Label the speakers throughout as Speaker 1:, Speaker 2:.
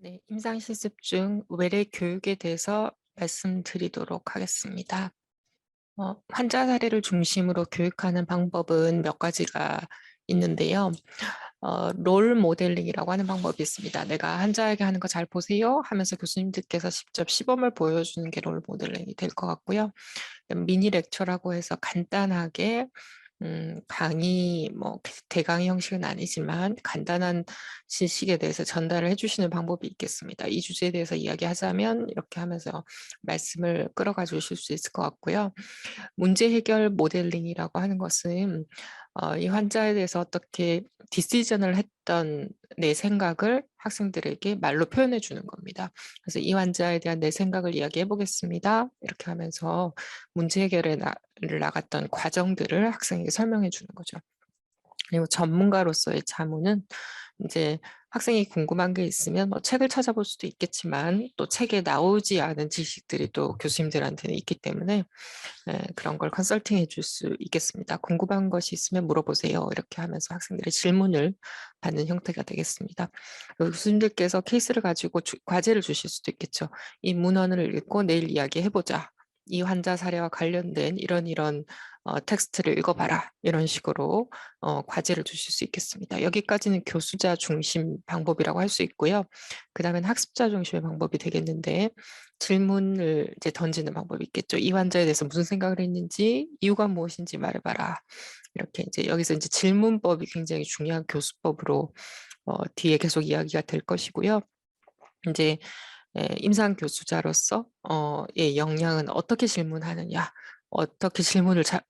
Speaker 1: 네, 임상 실습 중 외래 교육에 대해서 말씀드리도록 하겠습니다. 환자 사례를 중심으로 교육하는 방법은 몇 가지가 있는데요. 롤 모델링이라고 하는 방법이 있습니다. 내가 환자에게 하는 거 잘 보세요 하면서 교수님들께서 직접 시범을 보여주는 게 롤 모델링이 될 것 같고요. 미니 렉처라고 해서 간단하게 강의 대강의 형식은 아니지만 간단한 지식에 대해서 전달을 해주시는 방법이 있겠습니다. 이 주제에 대해서 이야기하자면 이렇게 하면서 말씀을 끌어가 주실 수 있을 것 같고요. 문제 해결 모델링이라고 하는 것은 이 환자에 대해서 어떻게 디시전을 했던 내 생각을 학생들에게 말로 표현해 주는 겁니다. 그래서 이 환자에 대한 내 생각을 이야기해 보겠습니다. 이렇게 하면서 문제 해결에 나갔던 과정들을 학생에게 설명해 주는 거죠. 그리고 전문가로서의 자문은 이제 학생이 궁금한 게 있으면 책을 찾아볼 수도 있겠지만 또 책에 나오지 않은 지식들이 또 교수님들한테는 있기 때문에 그런 걸 컨설팅 해줄 수 있겠습니다. 궁금한 것이 있으면 물어보세요. 이렇게 하면서 학생들의 질문을 받는 형태가 되겠습니다. 교수님들께서 케이스를 가지고 과제를 주실 수도 있겠죠. 이 문헌을 읽고 내일 이야기해보자. 이 환자 사례와 관련된 이런 텍스트를 읽어봐라. 이런 식으로 과제를 주실 수 있겠습니다. 여기까지는 교수자 중심 방법이라고 할 수 있고요. 그 다음엔 학습자 중심의 방법이 되겠는데 질문을 이제 던지는 방법이 있겠죠. 이 환자에 대해서 무슨 생각을 했는지, 이유가 무엇인지 말해봐라. 이렇게 이제 여기서 이제 질문법이 굉장히 중요한 교수법으로 뒤에 계속 이야기가 될 것이고요. 이제 임상 교수자로서 의 역량은 어떻게 질문하느냐, 어떻게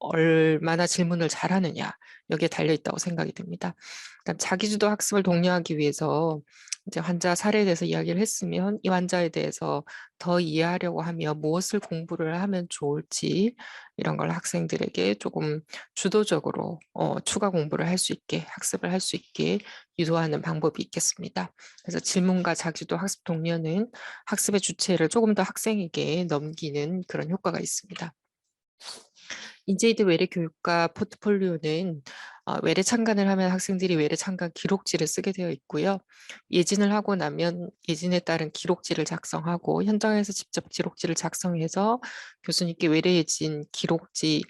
Speaker 1: 얼마나 질문을 잘하느냐 여기에 달려 있다고 생각이 됩니다. 그다음 자기주도 학습을 독려하기 위해서 이제 환자 사례에 대해서 이야기를 했으면 이 환자에 대해서 더 이해하려고 하면 무엇을 공부를 하면 좋을지 이런 걸 학생들에게 조금 주도적으로 추가 공부를 할 수 있게 학습을 할 수 있게 유도하는 방법이 있겠습니다. 그래서 질문과 자기주도 학습 독려는 학습의 주체를 조금 더 학생에게 넘기는 그런 효과가 있습니다. 인제이드 외래 교육과 포트폴리오는 외래 참관을 하면 학생들이 외래 참관 기록지를 쓰게 되어 있고요. 예진을 하고 나면 예진에 따른 기록지를 작성하고 현장에서 직접 기록지를 작성해서 교수님께 외래 예진 기록지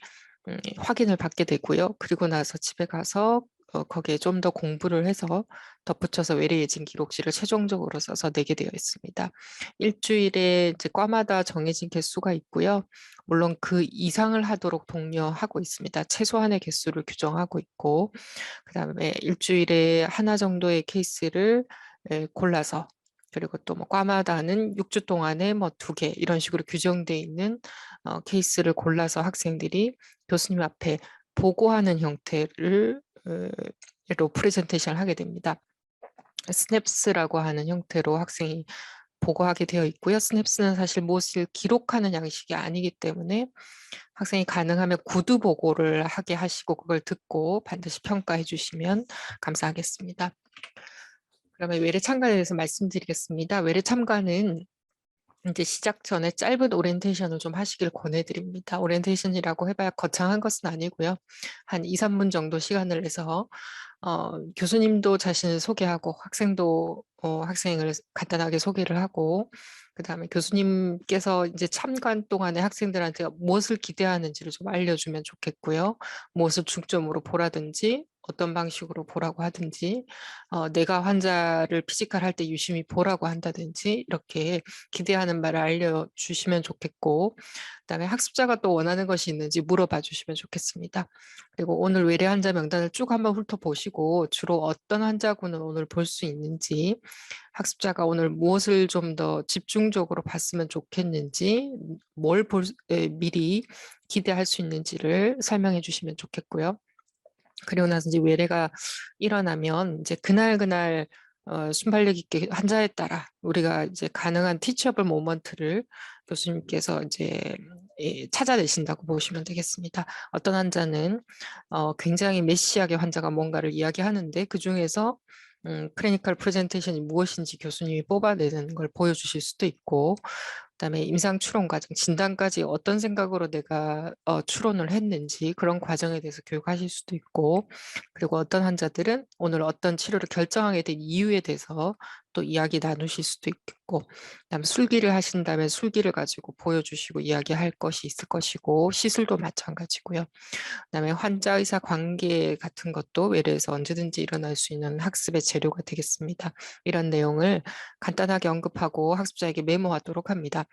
Speaker 1: 확인을 받게 되고요. 그리고 나서 집에 가서 거기에 좀 더 공부를 해서 덧붙여서 외래 예진 기록지를 최종적으로 써서 내게 되어 있습니다. 일주일에 이제 과마다 정해진 개수가 있고요. 물론 그 이상을 하도록 독려하고 있습니다. 최소한의 개수를 규정하고 있고, 그다음에 일주일에 하나 정도의 케이스를 골라서 그리고 또 뭐 과마다는 6주 동안에 뭐 2개 이런 식으로 규정되어 있는 케이스를 골라서 학생들이 교수님 앞에 보고하는 형태를 로 프레젠테이션을 하게 됩니다. 스냅스라고 하는 형태로 학생이 보고하게 되어 있고요. 스냅스는 사실 무엇을 기록하는 양식이 아니기 때문에 학생이 가능하면 구두 보고를 하게 하시고 그걸 듣고 반드시 평가해 주시면 감사하겠습니다. 그러면 외래 참관에 대해서 말씀드리겠습니다. 외래 참관은 이제 시작 전에 짧은 오리엔테이션을 좀 하시길 권해드립니다. 오리엔테이션이라고 해봐야 거창한 것은 아니고요. 한 2, 3분 정도 시간을 내서 교수님도 자신을 소개하고 학생도 학생을 간단하게 소개를 하고 그다음에 교수님께서 이제 참관 동안에 학생들한테 무엇을 기대하는지를 좀 알려주면 좋겠고요. 무엇을 중점으로 보라든지 어떤 방식으로 보라고 하든지 내가 환자를 피지컬 할 때 유심히 보라고 한다든지 이렇게 기대하는 바를 알려주시면 좋겠고 그다음에 학습자가 또 원하는 것이 있는지 물어봐 주시면 좋겠습니다. 그리고 오늘 외래 환자 명단을 쭉 한번 훑어보시고 주로 어떤 환자군을 오늘 볼 수 있는지 학습자가 오늘 무엇을 좀 더 집중적으로 봤으면 좋겠는지 미리 기대할 수 있는지를 설명해 주시면 좋겠고요. 그리고 나서 이제 외래가 일어나면 이제 그날 순발력 있게 환자에 따라 우리가 이제 가능한 티처블 모먼트를 교수님께서 이제 찾아내신다고 보시면 되겠습니다. 어떤 환자는 굉장히 메시하게 환자가 뭔가를 이야기하는데 그 중에서 클리니컬 프레젠테이션이 무엇인지 교수님이 뽑아내는 걸 보여주실 수도 있고 그다음에 임상 추론 과정, 진단까지 어떤 생각으로 내가 추론을 했는지 그런 과정에 대해서 교육하실 수도 있고 그리고 어떤 환자들은 오늘 어떤 치료를 결정하게 된 이유에 대해서 또 이야기 나누실 수도 있겠고, 그다음에 술기를 하신다면 술기를 가지고 보여주시고 이야기할 것이 있을 것이고, 시술도 마찬가지고요. 그다음에 환자 의사 관계 같은 것도 외래에서 언제든지 일어날 수 있는 학습의 재료가 되겠습니다. 이런 내용을 간단하게 언급하고 학습자에게 메모하도록 합니다.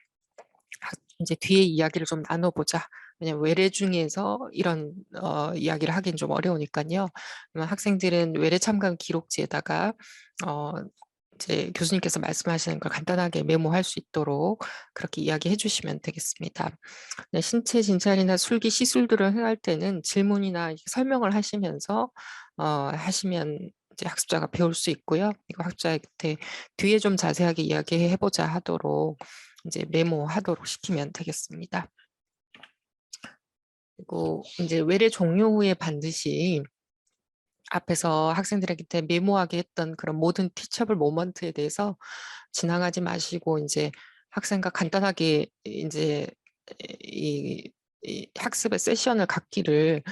Speaker 1: 이제 뒤에 이야기를 좀 나눠보자. 왜냐면 외래 중에서 이런 이야기를 하긴 좀 어려우니까요. 그러면 학생들은 외래 참관 기록지에다가 어, 이제 교수님께서 말씀하시는 걸 간단하게 메모할 수 있도록 그렇게 이야기해 주시면 되겠습니다. 네, 신체 진찰이나 술기 시술들을 행할 때는 질문이나 설명을 하시면서 하시면 이제 학습자가 배울 수 있고요. 이거 학습자한테 뒤에 좀 자세하게 이야기해 보자 하도록 이제 메모하도록 시키면 되겠습니다. 그리고 이제 외래 종료 후에 반드시 앞에서 학생들에게 메모하게 했던 그런 모든 티처블 모먼트에 대해서 지나가지 마시고 이제 학생과 간단하게 이제 이 학습의 세션을 갖기를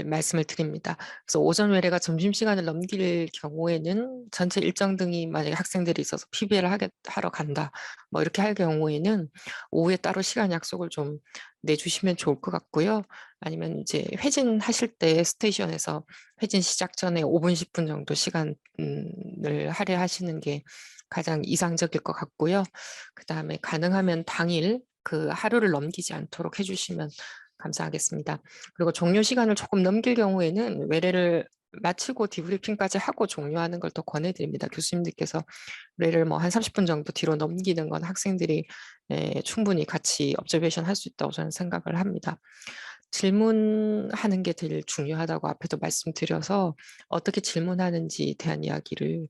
Speaker 1: 말씀을 드립니다. 그래서 오전 외래가 점심시간을 넘길 경우에는 전체 일정 등이 만약에 학생들이 있어서 PBL을 하러 간다. 뭐 이렇게 할 경우에는 오후에 따로 시간 약속을 좀 내주시면 좋을 것 같고요. 아니면 이제 회진하실 때 스테이션에서 회진 시작 전에 5분, 10분 정도 시간을 할애하시는 게 가장 이상적일 것 같고요. 그 다음에 가능하면 당일 그 하루를 넘기지 않도록 해주시면 감사하겠습니다. 그리고 종료 시간을 조금 넘길 경우에는 외래를 마치고 디브리핑까지 하고 종료하는 걸 더 권해드립니다. 교수님들께서 외래를 뭐 한 30분 정도 뒤로 넘기는 건 학생들이 충분히 같이 observation 할 수 있다고 저는 생각을 합니다. 질문하는 게 제일 중요하다고 앞에도 말씀드려서 어떻게 질문하는지 대한 이야기를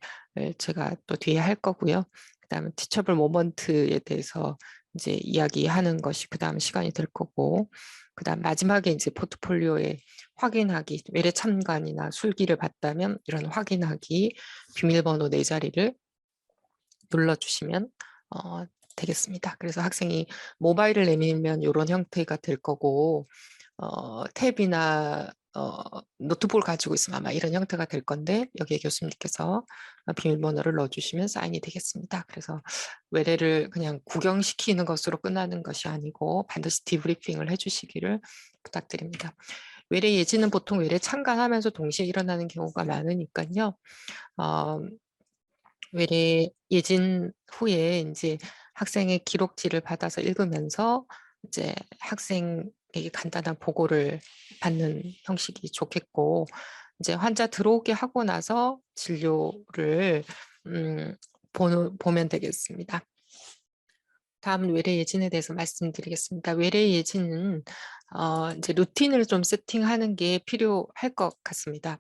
Speaker 1: 제가 또 뒤에 할 거고요. 그다음에 티처블 모먼트에 대해서 이제 이야기하는 것이 그다음 시간이 될 거고, 그다음 마지막에 이제 포트폴리오에 확인하기, 외래 참관이나 술기를 봤다면 이런 확인하기 비밀번호 4자리를 눌러주시면 되겠습니다. 그래서 학생이 모바일을 내밀면 이런 형태가 될 거고, 탭이나 노트북을 가지고 있으면 아마 이런 형태가 될 건데 여기에 교수님께서 비밀번호를 넣어주시면 사인이 되겠습니다. 그래서 외래를 그냥 구경시키는 것으로 끝나는 것이 아니고 반드시 디브리핑을 해주시기를 부탁드립니다. 외래 예지는 보통 외래 참관하면서 동시에 일어나는 경우가 많으니까요. 어, 외래 예진 후에 이제 학생의 기록지를 받아서 읽으면서 이제 학생에게 간단한 보고를 받는 형식이 좋겠고, 이제 환자 들어오게 하고 나서 진료를 보면 되겠습니다. 다음은 외래 예진에 대해서 말씀드리겠습니다. 외래 예진은 이제 루틴을 좀 세팅하는 게 필요할 것 같습니다.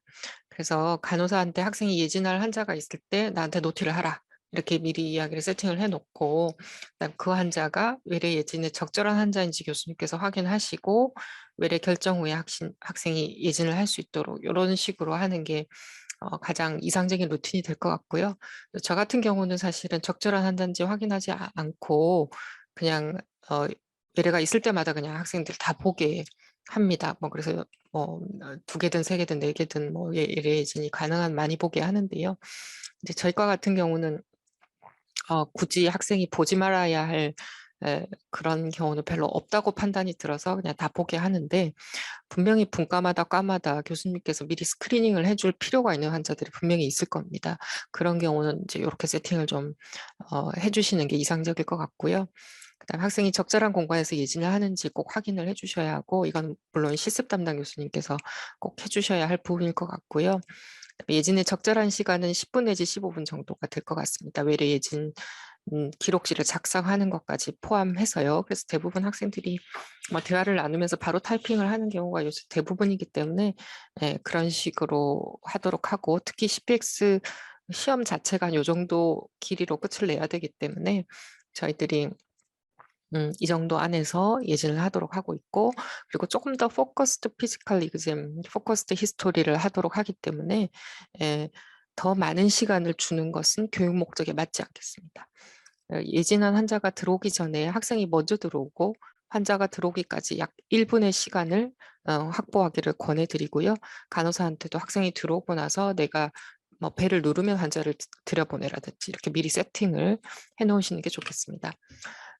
Speaker 1: 그래서 간호사한테 학생이 예진할 환자가 있을 때 나한테 노티를 하라. 이렇게 미리 이야기를 세팅을 해놓고 그다음 그 환자가 외래 예진에 적절한 환자인지 교수님께서 확인하시고 외래 결정 후에 학생이 예진을 할 수 있도록 이런 식으로 하는 게 가장 이상적인 루틴이 될 것 같고요. 저 같은 경우는 사실은 적절한 환자인지 확인하지 않고 그냥 외래가 있을 때마다 그냥 학생들 다 보게 합니다. 뭐 그래서 뭐 2개든 3개든 4개든 뭐 외래 예진이 가능한 많이 보게 하는데요. 이제 저희과 같은 경우는 굳이 학생이 보지 말아야 할 그런 경우는 별로 없다고 판단이 들어서 그냥 다 보게 하는데, 분명히 분과마다 과마다 교수님께서 미리 스크리닝을 해줄 필요가 있는 환자들이 분명히 있을 겁니다. 그런 경우는 이제 이렇게 세팅을 좀 해주시는 게 이상적일 것 같고요. 그다음 학생이 적절한 공간에서 예진을 하는지 꼭 확인을 해주셔야 하고, 이건 물론 실습 담당 교수님께서 꼭 해주셔야 할 부분일 것 같고요. 예진의 적절한 시간은 10분 내지 15분 정도가 될 것 같습니다. 외래 예진 기록지를 작성하는 것까지 포함해서요. 그래서 대부분 학생들이 뭐 대화를 나누면서 바로 타이핑을 하는 경우가 요새 대부분이기 때문에 그런 식으로 하도록 하고, 특히 CPX 시험 자체가 요 정도 길이로 끝을 내야 되기 때문에 저희들이 이 정도 안에서 예진을 하도록 하고 있고, 그리고 조금 더 포커스드 피지컬 리그잼, 포커스드 히스토리를 하도록 하기 때문에 더 많은 시간을 주는 것은 교육 목적에 맞지 않겠습니다. 예진한 환자가 들어오기 전에 학생이 먼저 들어오고 환자가 들어오기까지 약 1분의 시간을 확보하기를 권해드리고요. 간호사한테도 학생이 들어오고 나서 내가 뭐 배를 누르면 환자를 들여보내라든지 이렇게 미리 세팅을 해 놓으시는 게 좋겠습니다.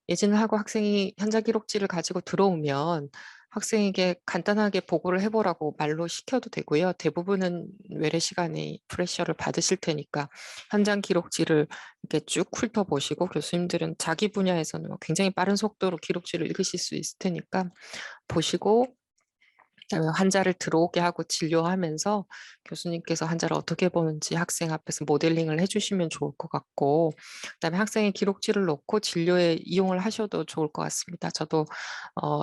Speaker 1: 예진을 하고 학생이 현장 기록지를 가지고 들어오면 학생에게 간단하게 보고를 해보라고 말로 시켜도 되고요. 대부분은 외래 시간에 프레셔를 받으실 테니까 현장 기록지를 이렇게 쭉 훑어보시고, 교수님들은 자기 분야에서는 굉장히 빠른 속도로 기록지를 읽으실 수 있을 테니까 보시고, 그다음에 환자를 들어오게 하고 진료하면서 교수님께서 환자를 어떻게 보는지 학생 앞에서 모델링을 해주시면 좋을 것 같고, 그다음에 학생의 기록지를 놓고 진료에 이용을 하셔도 좋을 것 같습니다. 저도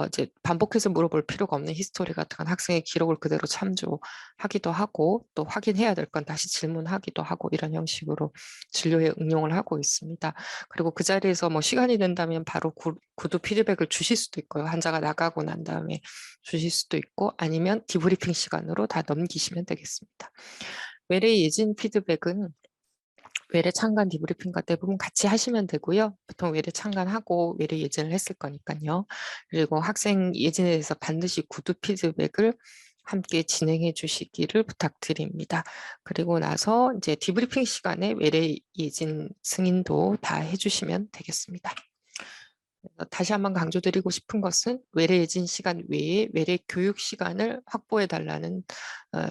Speaker 1: 이제 반복해서 물어볼 필요가 없는 히스토리 같은 건 학생의 기록을 그대로 참조하기도 하고, 또 확인해야 될 건 다시 질문하기도 하고, 이런 형식으로 진료에 응용을 하고 있습니다. 그리고 그 자리에서 뭐 시간이 된다면 바로 구두 피드백을 주실 수도 있고요. 환자가 나가고 난 다음에 주실 수도 있고, 아니면 디브리핑 시간으로 다 넘기시면 되겠습니다. 외래 예진 피드백은 외래 참관 디브리핑과 대부분 같이 하시면 되고요. 보통 외래 참관하고 외래 예진을 했을 거니까요. 그리고 학생 예진에 대해서 반드시 구두 피드백을 함께 진행해 주시기를 부탁드립니다. 그리고 나서 이제 디브리핑 시간에 외래 예진 승인도 다 해주시면 되겠습니다. 다시 한번 강조드리고 싶은 것은 외래 예진 시간 외에 외래 교육 시간을 확보해 달라는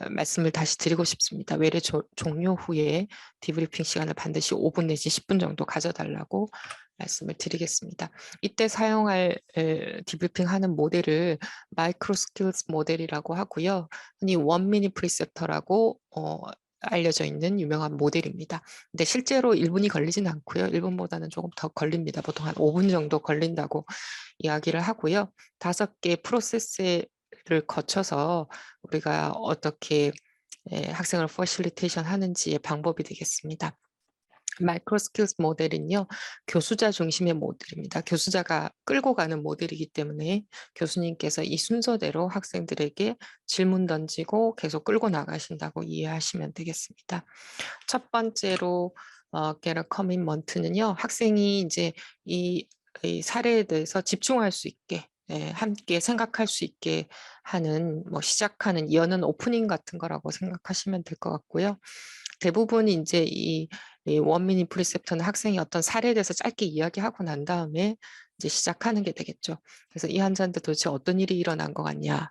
Speaker 1: 말씀을 다시 드리고 싶습니다. 외래 종료 후에 디브리핑 시간을 반드시 5분 내지 10분 정도 가져달라고 말씀을 드리겠습니다. 이때 사용할 디브리핑 하는 모델을 마이크로 스킬스 모델이라고 하고요. 흔히 원미니 프리셉터라고 알려져 있는 유명한 모델입니다. 근데 실제로 1분이 걸리진 않고요. 1분보다는 조금 더 걸립니다. 보통 한 5분 정도 걸린다고 이야기를 하고요. 5개 프로세스를 거쳐서 우리가 어떻게 학생을 퍼실리테이션 하는지의 방법이 되겠습니다. 마이크로 스킬스 모델은요, 교수자 중심의 모델입니다. 교수자가 끌고 가는 모델이기 때문에 교수님께서 이 순서대로 학생들에게 질문 던지고 계속 끌고 나가신다고 이해하시면 되겠습니다. 첫 번째로 get a commitment는요, 학생이 이제 이 사례에 대해서 집중할 수 있게, 함께 생각할 수 있게 하는, 뭐 시작하는 여는 오프닝 같은 거라고 생각하시면 될 것 같고요. 대부분 이제 이 원미니 프리셉터는 학생이 어떤 사례에 대해서 짧게 이야기하고 난 다음에 이제 시작하는 게 되겠죠. 그래서 이 환자한테 도대체 어떤 일이 일어난 것 같냐,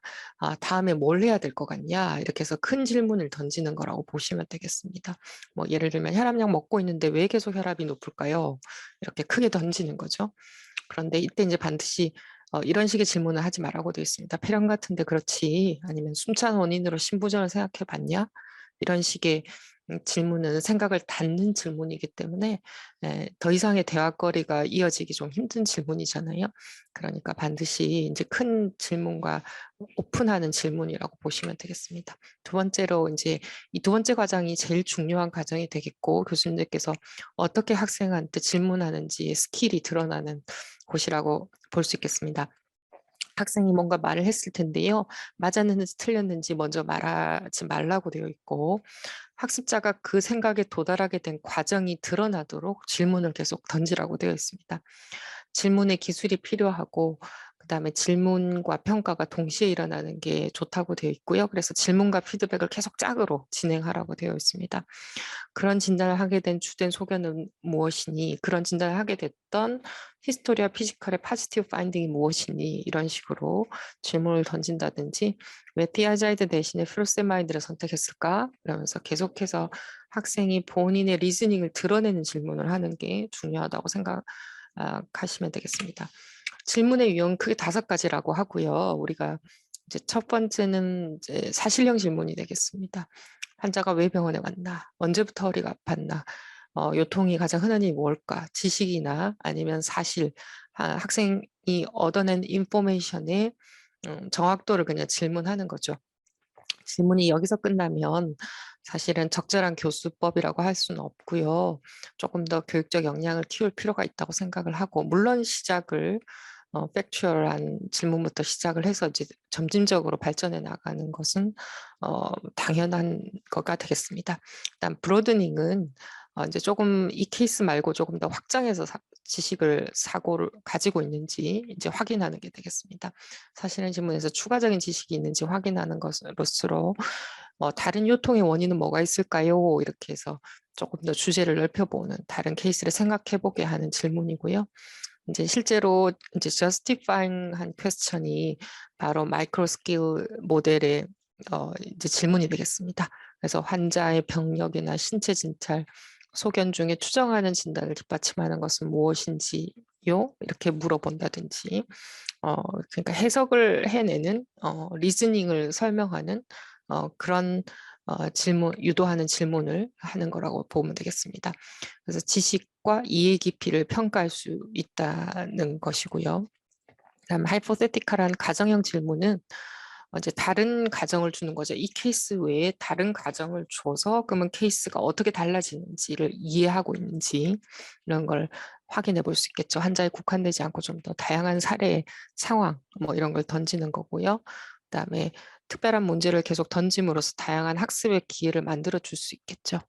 Speaker 1: 다음에 뭘 해야 될 것 같냐, 이렇게 해서 큰 질문을 던지는 거라고 보시면 되겠습니다. 뭐 예를 들면 혈압약 먹고 있는데 왜 계속 혈압이 높을까요? 이렇게 크게 던지는 거죠. 그런데 이때 이제 반드시 이런 식의 질문을 하지 말라고 되어 있습니다. 폐렴 같은데 그렇지? 아니면 숨찬 원인으로 심부전을 생각해 봤냐? 이런 식의 질문은 생각을 닫는 질문이기 때문에 더 이상의 대화거리가 이어지기 좀 힘든 질문이잖아요. 그러니까 반드시 이제 큰 질문과 오픈하는 질문이라고 보시면 되겠습니다. 두 번째로 이제 이 두 번째 과정이 제일 중요한 과정이 되겠고, 교수님들께서 어떻게 학생한테 질문하는지 스킬이 드러나는 곳이라고 볼 수 있겠습니다. 학생이 뭔가 말을 했을 텐데요. 맞았는지 틀렸는지 먼저 말하지 말라고 되어 있고, 학습자가 그 생각에 도달하게 된 과정이 드러나도록 질문을 계속 던지라고 되어 있습니다. 질문의 기술이 필요하고, 그다음에 질문과 평가가 동시에 일어나는 게 좋다고 되어 있고요. 그래서 질문과 피드백을 계속 짝으로 진행하라고 되어 있습니다. 그런 진단을 하게 된 주된 소견은 무엇이니, 그런 진단을 하게 됐던 히스토리아 피지컬의 파지티브 파인딩이 무엇이니, 이런 식으로 질문을 던진다든지, 왜 티아자이드 대신에 퓨로세마이드를 선택했을까? 그러면서 계속해서 학생이 본인의 리즈닝을 드러내는 질문을 하는 게 중요하다고 생각하시면 되겠습니다. 질문의 유형은 크게 5가지라고 하고요. 우리가 이제 첫 번째는 이제 사실형 질문이 되겠습니다. 환자가 왜 병원에 왔나? 언제부터 허리가 아팠나? 요통이 가장 흔한 일이 뭘까? 지식이나 아니면 사실, 학생이 얻어낸 인포메이션의 정확도를 그냥 질문하는 거죠. 질문이 여기서 끝나면 사실은 적절한 교수법이라고 할 수는 없고요. 조금 더 교육적 역량을 키울 필요가 있다고 생각을 하고, 물론 시작을 팩추얼한 질문부터 시작을 해서 이제 점진적으로 발전해 나가는 것은 당연한 거가 되겠습니다. 일단 브로드닝은 이제 조금 이 케이스 말고 조금 더 확장해서 지식을 사고를 가지고 있는지 이제 확인하는 게 되겠습니다. 사실은 질문에서 추가적인 지식이 있는지 확인하는 것으로 다른 요통의 원인은 뭐가 있을까요? 이렇게 해서 조금 더 주제를 넓혀보는 다른 케이스를 생각해보게 하는 질문이고요. 이제 실제로 이제 justifying 한 퀘스천이 바로 마이크로 스케일 모델의 이제 질문이 되겠습니다. 그래서 환자의 병력이나 신체 진찰, 소견 중에 추정하는 진단을 뒷받침하는 것은 무엇인지요? 이렇게 물어본다든지, 그러니까 해석을 해내는 리즈닝을 설명하는 그런 질문, 유도하는 질문을 하는 거라고 보면 되겠습니다. 그래서 지식과 이해 깊이를 평가할 수 있다는 것이고요. 그다음 하이포테티컬한 가정형 질문은 이제 다른 가정을 주는 거죠. 이 케이스 외에 다른 가정을 줘서 그러면 케이스가 어떻게 달라지는지를 이해하고 있는지 이런 걸 확인해 볼 수 있겠죠. 환자에 국한되지 않고 좀 더 다양한 사례, 상황 뭐 이런 걸 던지는 거고요. 그다음에 특별한 문제를 계속 던짐으로써 다양한 학습의 기회를 만들어 줄 수 있겠죠.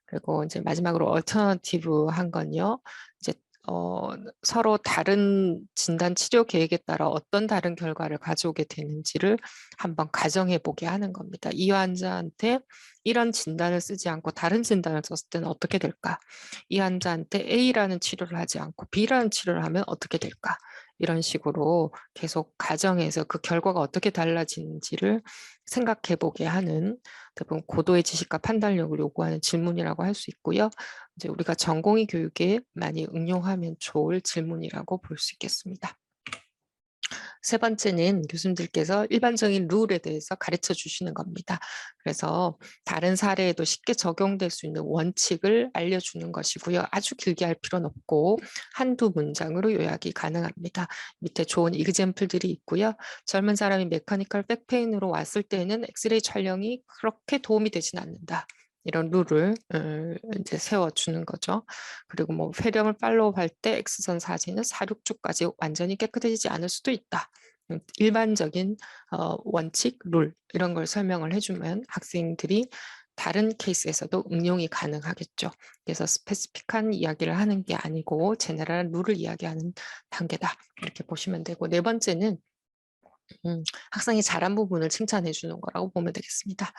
Speaker 1: 그리고 이제 마지막으로 얼터너티브 한 건요. 이제 어, 서로 다른 진단 치료 계획에 따라 어떤 다른 결과를 가져오게 되는지를 한번 가정해 보게 하는 겁니다. 이 환자한테 이런 진단을 쓰지 않고 다른 진단을 썼을 때는 어떻게 될까? 이 환자한테 A라는 치료를 하지 않고 B라는 치료를 하면 어떻게 될까? 이런 식으로 계속 가정해서 그 결과가 어떻게 달라지는지를 생각해 보게 하는 대부분 고도의 지식과 판단력을 요구하는 질문이라고 할 수 있고요. 이제 우리가 전공의 교육에 많이 응용하면 좋을 질문이라고 볼 수 있겠습니다. 세 번째는 교수님들께서 일반적인 룰에 대해서 가르쳐 주시는 겁니다. 그래서 다른 사례에도 쉽게 적용될 수 있는 원칙을 알려주는 것이고요. 아주 길게 할 필요는 없고 한두 문장으로 요약이 가능합니다. 밑에 좋은 이그젬플들이 있고요. 젊은 사람이 메카니컬 백페인으로 왔을 때는 엑스레이 촬영이 그렇게 도움이 되진 않는다. 이런 룰을 이제 세워주는 거죠. 그리고 뭐 폐렴을 팔로우할 때 X선 사진은 4, 6주까지 완전히 깨끗해지지 않을 수도 있다. 일반적인 원칙, 룰 이런 걸 설명을 해주면 학생들이 다른 케이스에서도 응용이 가능하겠죠. 그래서 스페시픽한 이야기를 하는 게 아니고 제너럴한 룰을 이야기하는 단계다. 이렇게 보시면 되고 네 번째는 학생이 잘한 부분을 칭찬해 주는 거라고 보면 되겠습니다.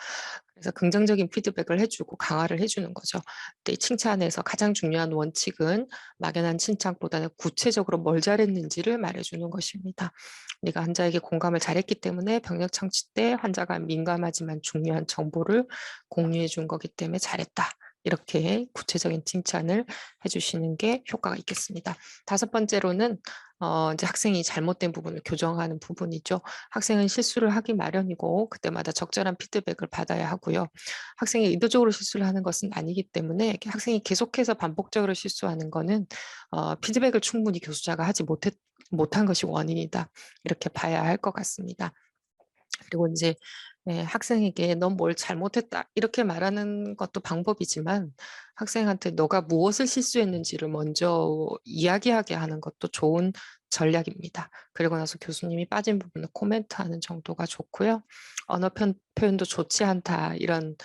Speaker 1: 그래서 긍정적인 피드백을 해주고 강화를 해주는 거죠. 근데 이 칭찬에서 가장 중요한 원칙은 막연한 칭찬보다는 구체적으로 뭘 잘했는지를 말해주는 것입니다. 네가 환자에게 공감을 잘했기 때문에 병력 창치 때 환자가 민감하지만 중요한 정보를 공유해 준 거기 때문에 잘했다. 이렇게 구체적인 칭찬을 해주시는 게 효과가 있겠습니다. 다섯 번째로는 이제 학생이 잘못된 부분을 교정하는 부분이죠. 학생은 실수를 하기 마련이고 그때마다 적절한 피드백을 받아야 하고요. 학생이 의도적으로 실수를 하는 것은 아니기 때문에 학생이 계속해서 반복적으로 실수하는 것은 피드백을 충분히 교수자가 하지 못한 것이 원인이다. 이렇게 봐야 할 것 같습니다. 그리고 이제 학생에게 넌 뭘 잘못했다 이렇게 말하는 것도 방법이지만 학생한테 너가 무엇을 실수했는지를 먼저 이야기하게 하는 것도 좋은 전략입니다. 그리고 나서 교수님이 빠진 부분을 코멘트하는 정도가 좋고요. 언어 표현도 좋지 않다 이런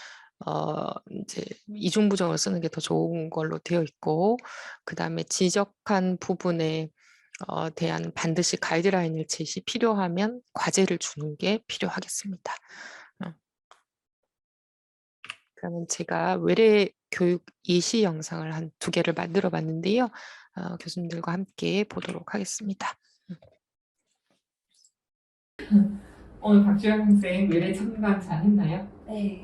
Speaker 1: 이제 이중부정을 쓰는 게 더 좋은 걸로 되어 있고 그 다음에 지적한 부분에 대한 반드시 가이드라인을 제시 필요하면 과제를 주는 게 필요하겠습니다. 그러면 제가 외래 교육 예시 영상을 한 2개를 만들어 봤는데요. 교수님들과 함께 보도록 하겠습니다. 오늘 박주영 선생 외래 참관 잘 했나요?
Speaker 2: 네.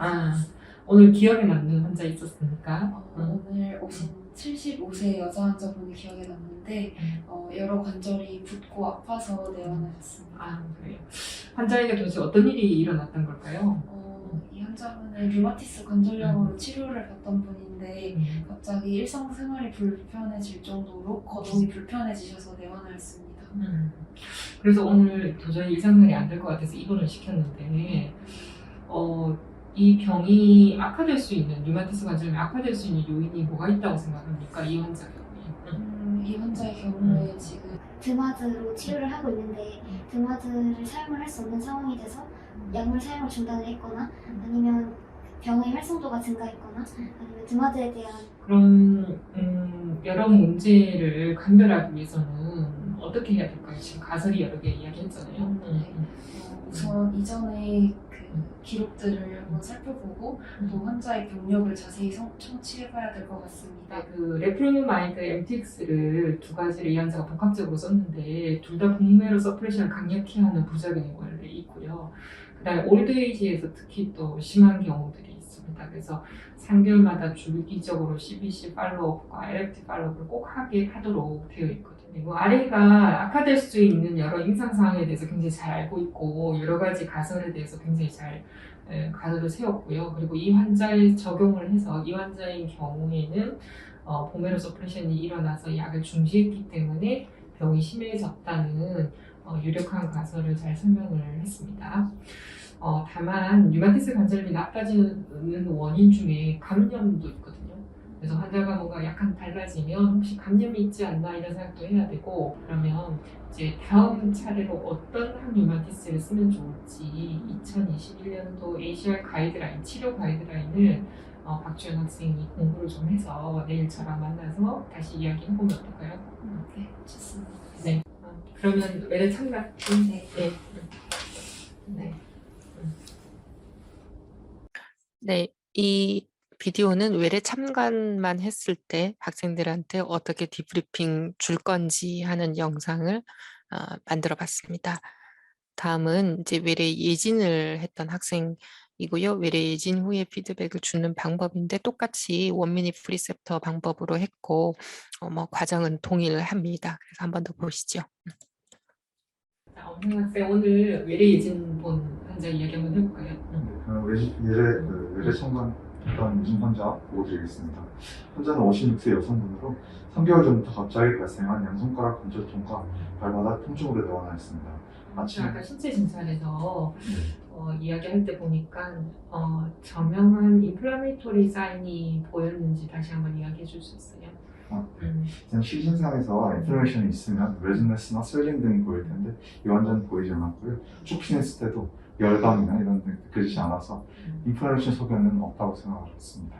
Speaker 1: 오늘 기억에 남는 환자 있었습니까?
Speaker 2: 오늘 오신 75세 여자 환자분이 기억에 남는데 여러 관절이 붓고 아파서 내원하셨습니다.
Speaker 1: 그래요. 환자에게 도대체 어떤 일이 일어났던 걸까요?
Speaker 2: 이 환자분은 류마티스 관절염으로 치료를 받던 분인데 갑자기 일상생활이 불편해질 정도로 거동이 불편해지셔서 내원하였습니다.
Speaker 1: 그래서 오늘 도저히 일상생활이 안 될 것 같아서 입원을 시켰는데 이 병이 악화될 수 있는 류마티스 관절염이 악화될 수 있는 요인이 뭐가 있다고 생각합니까? 이 환자 경우에.
Speaker 2: 이 환자의 경우에 지금
Speaker 3: 드마드로 치료를 하고 있는데 드마드를 사용을 할 수 없는 상황이 돼서 약물 사용을 중단을 했거나 아니면 병의 활성도가 증가했거나 아니면 드마드에 대한
Speaker 1: 그런 여러 문제를 감별하기 위해서는 어떻게 해야 될까요? 지금 가설이 여러 개 이야기했잖아요.
Speaker 2: 우선 이전에 기록들을 한번 살펴보고 또 환자의 병력을 자세히 청취해봐야 될 것 같습니다.
Speaker 4: 그 레프로노마이드 MTX를 두 가지를 이 환자가 복합적으로 썼는데 둘 다 복메로 서프레션을 강력히 하는 부작용이 원래 있고요. 그다음에 올드에이지에서 특히 또 심한 경우들이 있습니다. 그래서 3개월마다 주기적으로 CBC 팔로우업과 LFT 팔로우업을 꼭 하도록 되어 있거든요. RA가 악화될 수 있는 여러 임상 사항에 대해서 굉장히 잘 알고 있고 여러 가지 가설에 대해서 굉장히 잘 가설을 세웠고요. 그리고 이 환자에 적용을 해서 이 환자의 경우에는 보메로 서프레션이 일어나서 약을 중지했기 때문에 병이 심해졌다는 유력한 가설을 잘 설명을 했습니다. 다만 류마티스 관절염이 나빠지는 원인 중에 감염도 있거든요. 그래서 환자가 뭔가 약간 달라지면 혹시 감염이 있지 않나 이런 생각도 해야 되고 그러면 이제 다음 차례로 어떤 항류마티스를 쓰면 좋을지 2021년도 ACR 가이드라인, 치료 가이드라인을 박주연 학생이 공부를 좀 해서 내일 저랑 만나서 다시 이야기해보면 어떨까요?
Speaker 2: 네, 좋습니다.
Speaker 4: 네. 그러면 외래 참가?
Speaker 2: 네.
Speaker 4: 네. 네.
Speaker 1: 네, 이 비디오는 외래 참관만 했을 때 학생들한테 어떻게 디브리핑 줄 건지 하는 영상을 만들어 봤습니다. 다음은 이제 외래 예진을 했던 학생이고요. 외래 예진 후에 피드백을 주는 방법인데 똑같이 원미닛 프리셉터 방법으로 했고 뭐 과정은 동일합니다. 그래서 한 번 더 보시죠.
Speaker 4: 엄상 학생 오늘 외래 예진 본 환자 이야기 한번 해볼까요?
Speaker 5: 외래 참관했던 예진 환자 보여드리겠습니다. 환자는 56세 여성분으로 3개월 전부터 갑자기 발생한 양손가락 관절통과 발바닥 통증으로 내원하였습니다.
Speaker 4: 아까 신체 진찰에서 이야기할 때 보니까 저명한 인플라메이토리 사인이 보였는지 다시 한번 이야기해 줄 수 있어요?
Speaker 5: 그냥 시신상에서 인플레이션이 있으면 레즈네스나 스웰링 등이 보일 텐데 이 환자는 보이지 않았고요.触診했을 때도 열감이나 이런 데 느껴지지 않아서 인플레이션 소견은 없다고 생각했습니다.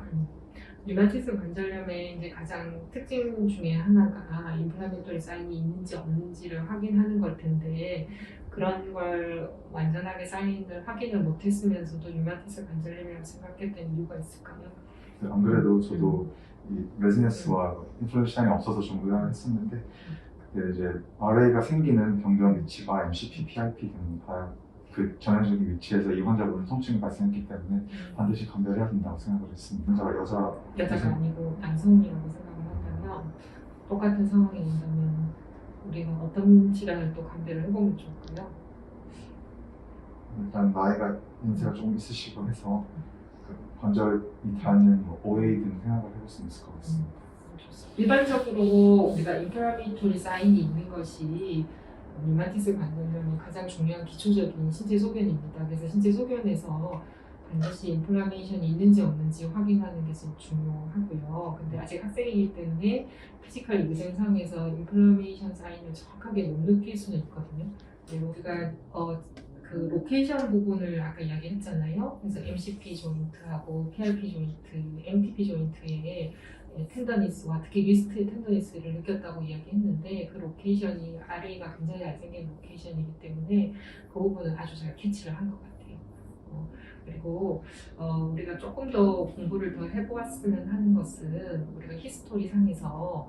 Speaker 4: 류마티스 관절염의 이제 가장 특징 중에 하나가 인플라메이토리 사인이 있는지 없는지를 확인하는 걸 텐데 그런 걸 완전하게 사인을 확인을 못했으면서도 류마티스 관절염이라고 생각했던 이유가 있을까요?
Speaker 5: 안 그래도 저도 이 레즈네스와 인플레이션이 없어서 좀 의아했었는데 그때 이제 RA가 생기는 병변 위치가 MCP, PIP 등 다 그 전형적인 위치에서 이 환자분은 통증이 발생했기 때문에 반드시 감별해야 된다고 생각을 했습니다. 환자가
Speaker 4: 여자가 아니고 남성이라고 생각을 한다면 똑같은 상황이 온다면 우리가 어떤 질환을 또 감별을 해보면 좋을까요?
Speaker 5: 일단 나이가 연세가 조금 있으시고 해서 그 관절이 닿는 OA 등 생각을 해볼 수 있을 것 같습니다.
Speaker 4: 일반적으로 우리가 인플라메이토리 사인이 있는 것이 류마티스 관절염의 가장 중요한 기초적인 신체 소견입니다. 그래서 신체 소견에서 반드시 인플라메이션이 있는지 없는지 확인하는 게 제일 중요하고요. 근데 아직 학생이기 때문에 피지컬 의증상에서 인플라메이션 사인을 정확하게 못 느낄 수는 있거든요. 그리고 우리가 그 로케이션 부분을 아까 이야기했잖아요. 그래서 MCP 조인트하고 PRP 조인트, MTP 조인트에 텐더니스와 특히 리스트의 텐더니스를 느꼈다고 이야기했는데 그 로케이션이 RA가 굉장히 잘생긴 로케이션이기 때문에 그 부분은 아주 잘 캐치를 한 것 같아요. 그리고 우리가 조금 더 공부를 더 해보았으면 하는 것은 우리가 히스토리 상에서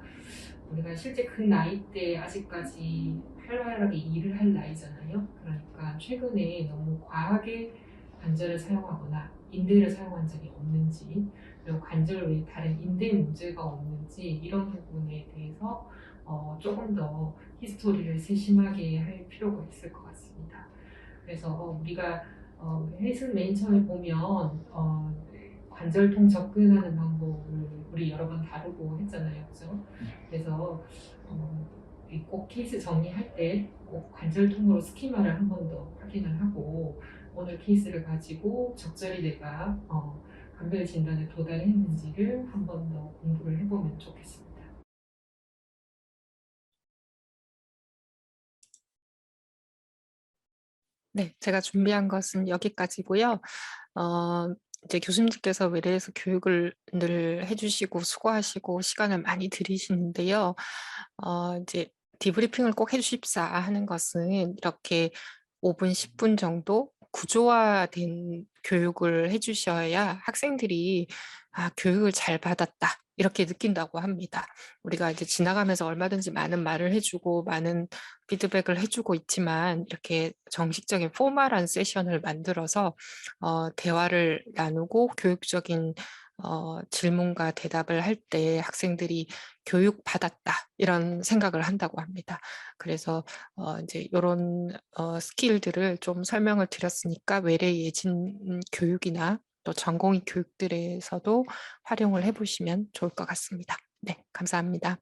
Speaker 4: 우리가 실제 그 나이 때 아직까지 활발하게 일을 할 나이잖아요. 그러니까 최근에 너무 과하게 관절을 사용하거나 인대를 사용한 적이 없는지 그리고 관절 외에 다른 인대 문제가 없는지 이런 부분에 대해서 조금 더 히스토리를 세심하게 할 필요가 있을 것 같습니다. 그래서 우리가 헬스 맨 처음에 보면 관절통 접근하는 방법을 우리 여러 번 다루고 했잖아요, 그죠? 그래서 꼭 케이스 정리할 때 꼭 관절통으로 스키마를 한 번 더 확인을 하고 오늘 케이스를 가지고 적절히 내가 감별 진단에 도달했는지를 한 번 더 공부를 해보면 좋겠습니다.
Speaker 1: 네, 제가 준비한 것은 여기까지고요. 이제 교수님께서 외래에서 교육을 늘 해주시고 수고하시고 시간을 많이 들이시는데요. 이제 디브리핑을 꼭 해주십사 하는 것은 이렇게 5분, 10분 정도 구조화된 교육을 해주셔야 학생들이 교육을 잘 받았다. 이렇게 느낀다고 합니다. 우리가 이제 지나가면서 얼마든지 많은 말을 해주고 많은 피드백을 해주고 있지만 이렇게 정식적인 포멀한 세션을 만들어서 대화를 나누고 교육적인 질문과 대답을 할 때 학생들이 교육받았다 이런 생각을 한다고 합니다. 그래서 이제 이런 스킬들을 좀 설명을 드렸으니까 외래 예진 교육이나 또 전공의 교육들에서도 활용을 해보시면 좋을 것 같습니다. 네, 감사합니다.